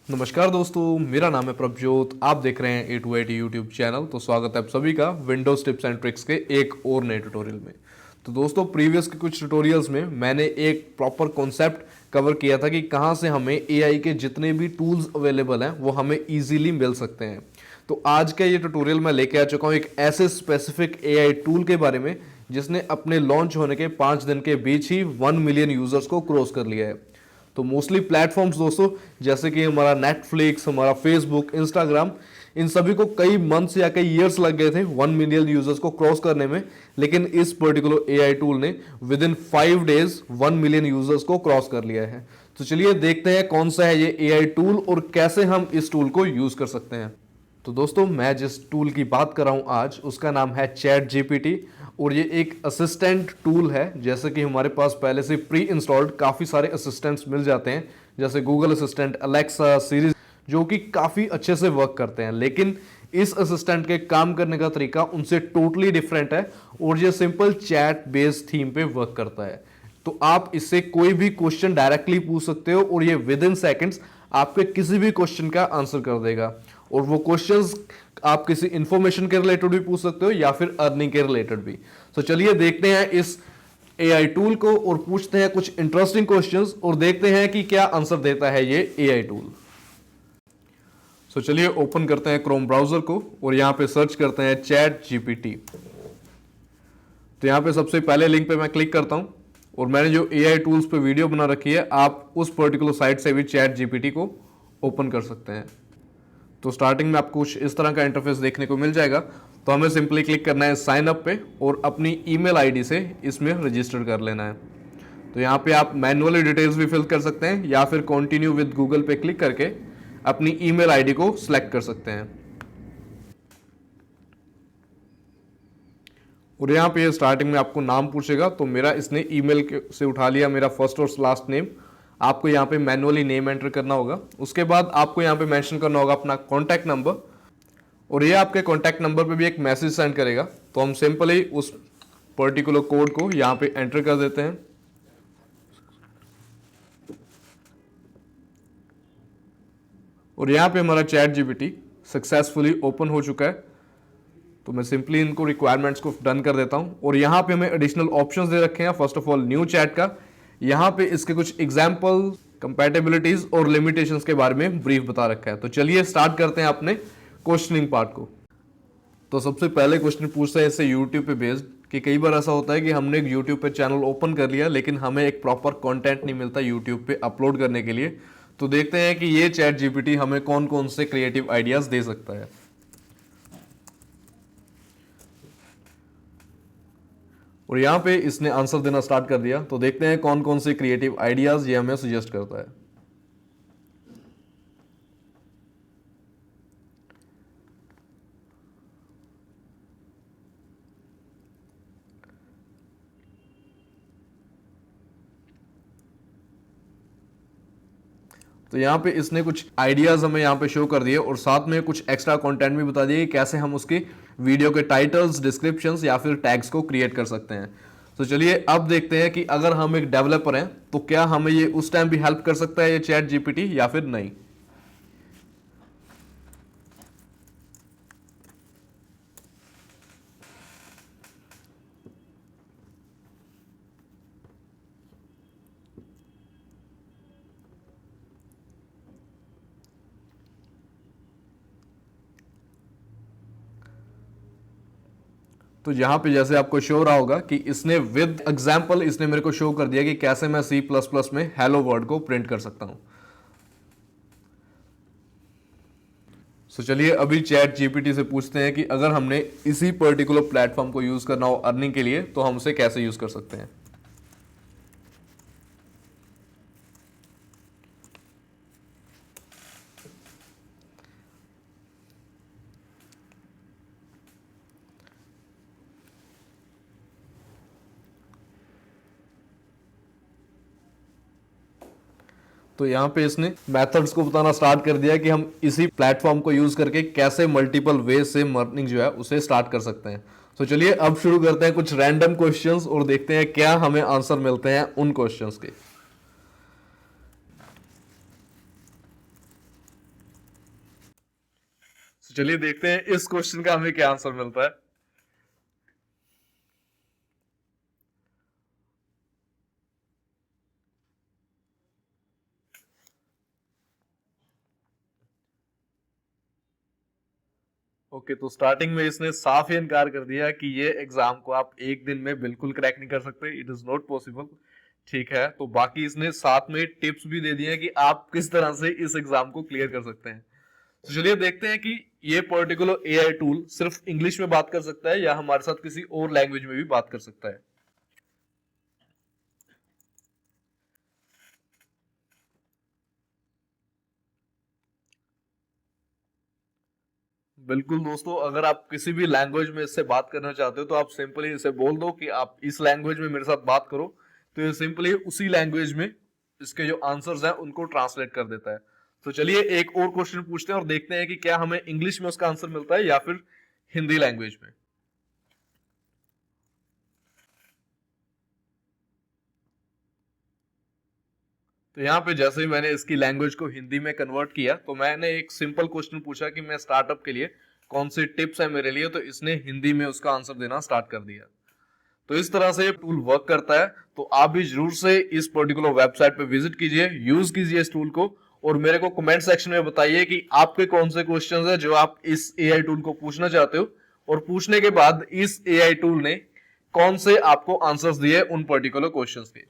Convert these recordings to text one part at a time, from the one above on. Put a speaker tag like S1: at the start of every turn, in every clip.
S1: नमस्कार दोस्तों, मेरा नाम है प्रभजोत। आप देख रहे हैं A to IT YouTube channel. तो स्वागत है आप सभी का विंडोज टिप्स एंड ट्रिक्स के एक और नए ट्यूटोरियल में। तो दोस्तों, प्रीवियस के कुछ ट्यूटोरियल्स में मैंने एक प्रॉपर कॉन्सेप्ट कवर किया था कि कहां से हमें AI के जितने भी टूल्स अवेलेबल हैं वो हमें इजीली मिल सकते हैं। तो आज का ये ट्यूटोरियल मैं लेके आ चुका हूँ एक ऐसे स्पेसिफिक AI टूल के बारे में जिसने अपने लॉन्च होने के 5 दिन के बीच ही 1 मिलियन यूजर्स को क्रॉस कर लिया है। तो मोस्टली प्लेटफॉर्म्स दोस्तों, जैसे कि हमारा नेटफ्लिक्स, हमारा फेसबुक, इंस्टाग्राम, इन सभी को कई मंथ्स या कई ईयर्स लग गए थे 1 मिलियन यूजर्स को क्रॉस करने में। लेकिन इस पर्टिकुलर AI टूल ने with in 5 days 1 million users को क्रॉस कर लिया है। तो चलिए देखते हैं कौन सा है ये AI टूल और कैसे हम इस टूल को यूज कर सकते हैं। तो दोस्तों, मैं जिस टूल की बात कर रहा हूं आज, उसका नाम है चैट GPT। और ये एक असिस्टेंट टूल है। जैसे कि हमारे पास पहले से प्री इंस्टॉल्ड काफ़ी सारे असिस्टेंट्स मिल जाते हैं, जैसे गूगल असिस्टेंट, अलेक्सा, सीरीज, जो कि काफ़ी अच्छे से वर्क करते हैं। लेकिन इस असिस्टेंट के काम करने का तरीका उनसे टोटली डिफरेंट है और ये सिंपल चैट बेस्ड थीम पे वर्क करता है। तो आप इससे कोई भी क्वेश्चन डायरेक्टली पूछ सकते हो और ये विद इन सेकेंड्स आपके किसी भी क्वेश्चन का आंसर कर देगा। और वो क्वेश्चंस आप किसी इंफॉर्मेशन के रिलेटेड भी पूछ सकते हो या फिर अर्निंग के रिलेटेड भी। तो चलिए देखते हैं इस AI टूल को और पूछते हैं कुछ इंटरेस्टिंग क्वेश्चंस और देखते हैं कि क्या आंसर देता है ये AI टूल। तो चलिए ओपन करते हैं क्रोम ब्राउजर को और यहां पे सर्च करते हैं चैट GPT। तो यहां पे सबसे पहले लिंक पे मैं क्लिक करता हूं और मैंने जो AI टूल्स पे वीडियो बना रखी है, आप उस पर्टिकुलर साइट से भी चैट GPT को ओपन कर सकते हैं। तो स्टार्टिंग में आपको कुछ इस तरह का इंटरफेस देखने को मिल जाएगा। तो हमें सिंपली क्लिक करना है साइन अप पे और अपनी ईमेल आईडी से इसमें रजिस्टर कर लेना है। तो यहाँ पे आप मैन्युअली डिटेल्स भी फिल कर सकते हैं या फिर कंटिन्यू विद गूगल पे क्लिक करके अपनी ईमेल आईडी को सिलेक्ट कर सकते हैं। और यहाँ पे स्टार्टिंग में आपको नाम पूछेगा, तो मेरा इसने ईमेल से उठा लिया मेरा फर्स्ट और लास्ट नेम। आपको यहाँ पे मैन्युअली नेम एंटर करना होगा। उसके बाद आपको यहाँ पे मेंशन करना होगा अपना कॉन्टैक्ट नंबर और ये आपके कॉन्टैक्ट नंबर पे भी एक मैसेज सेंड करेगा। तो हम सिंपली उस पर्टिकुलर कोड को यहाँ पे एंटर कर देते हैं। और यहाँ पे हमारा चैट GPT सक्सेसफुली ओपन हो चुका है। तो मैं सिंपली इनको रिक्वायरमेंट्स को डन कर देता हूँ और यहाँ पे हमें एडिशनल ऑप्शंस दे रखे हैं। First of all new chat का, यहाँ पे इसके कुछ एग्जाम्पल, कंपैटिबिलिटीज और लिमिटेशंस के बारे में ब्रीफ बता रखा है। तो चलिए स्टार्ट करते हैं अपने क्वेश्चनिंग पार्ट को। तो सबसे पहले क्वेश्चन पूछते हैं इससे यूट्यूब पे बेस्ड कि कई बार ऐसा होता है कि हमने एक यूट्यूब पे चैनल ओपन कर लिया लेकिन हमें एक प्रॉपर कंटेंट नहीं मिलता यूट्यूब पे अपलोड करने के लिए। तो देखते हैं कि ये चैट GPT हमें कौन कौन से क्रिएटिव आइडियाज दे सकता है। और यहाँ पे इसने आंसर देना स्टार्ट कर दिया। तो देखते हैं कौन कौन से क्रिएटिव आइडियाज ये हमें सजेस्ट करता है। तो यहाँ पे इसने कुछ आइडियाज हमें यहाँ पे शो कर दिए और साथ में कुछ एक्स्ट्रा कंटेंट भी बता दिए कि कैसे हम उसकी वीडियो के टाइटल्स, डिस्क्रिप्शंस या फिर टैग्स को क्रिएट कर सकते हैं। तो चलिए अब देखते हैं कि अगर हम एक डेवलपर हैं तो क्या हमें ये उस टाइम भी हेल्प कर सकता है ये चैट GPT या फिर नहीं। तो यहां पे जैसे आपको शो रहा होगा कि इसने विद एग्जाम्पल इसने मेरे को शो कर दिया कि कैसे मैं C++ में हेलो वर्ड को प्रिंट कर सकता हूं। तो चलिए अभी चैट GPT से पूछते हैं कि अगर हमने इसी पर्टिकुलर प्लेटफॉर्म को यूज करना हो अर्निंग के लिए तो हम उसे कैसे यूज कर सकते हैं। तो यहाँ पे इसने मेथड्स को बताना स्टार्ट कर दिया कि हम इसी प्लेटफॉर्म को यूज करके कैसे मल्टीपल वे से अर्निंग जो है उसे स्टार्ट कर सकते हैं। तो चलिए अब शुरू करते हैं कुछ रैंडम क्वेश्चंस और देखते हैं क्या हमें आंसर मिलते हैं उन क्वेश्चंस के। चलिए देखते हैं इस क्वेश्चन का हमें क्या आंसर मिलता है। ओके, तो स्टार्टिंग में इसने साफ ही इनकार कर दिया कि ये एग्जाम को आप एक दिन में बिल्कुल क्रैक नहीं कर सकते, इट इज नॉट पॉसिबल। ठीक है, तो बाकी इसने साथ में टिप्स भी दे दिए हैं कि आप किस तरह से इस एग्जाम को क्लियर कर सकते हैं। तो चलिए देखते हैं कि ये पर्टिकुलर एआई टूल सिर्फ इंग्लिश में बात कर सकता है या हमारे साथ किसी और लैंग्वेज में भी बात कर सकता है। बिल्कुल दोस्तों, अगर आप किसी भी लैंग्वेज में इससे बात करना चाहते हो तो आप सिंपली इसे बोल दो कि आप इस लैंग्वेज में मेरे साथ बात करो, तो ये सिंपली उसी लैंग्वेज में इसके जो आंसर्स हैं उनको ट्रांसलेट कर देता है। तो चलिए एक और क्वेश्चन पूछते हैं और देखते हैं कि क्या हमें इंग्लिश में उसका आंसर मिलता है या फिर हिंदी लैंग्वेज में। तो यहाँ पे जैसे ही मैंने इसकी लैंग्वेज को हिंदी में कन्वर्ट किया तो मैंने एक सिंपल क्वेश्चन पूछा कि मैं स्टार्टअप के लिए कौन सी टिप्स है मेरे लिए, तो इसने हिंदी में उसका आंसर देना स्टार्ट कर दिया। तो इस तरह से ये टूल वर्क करता है। तो आप भी जरूर से इस पर्टिकुलर वेबसाइट पे विजिट कीजिए, यूज कीजिए इस टूल को, और मेरे को कमेंट सेक्शन में बताइए कि आपके कौन से क्वेश्चंस हैं जो आप इस एआई टूल को पूछना चाहते हो, और पूछने के बाद इस एआई टूल ने कौन से आपको आंसर्स दिए उन पर्टिकुलर क्वेश्चंस के।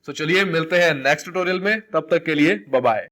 S1: तो चलिए मिलते हैं नेक्स्ट ट्यूटोरियल में, तब तक के लिए बाय बाय।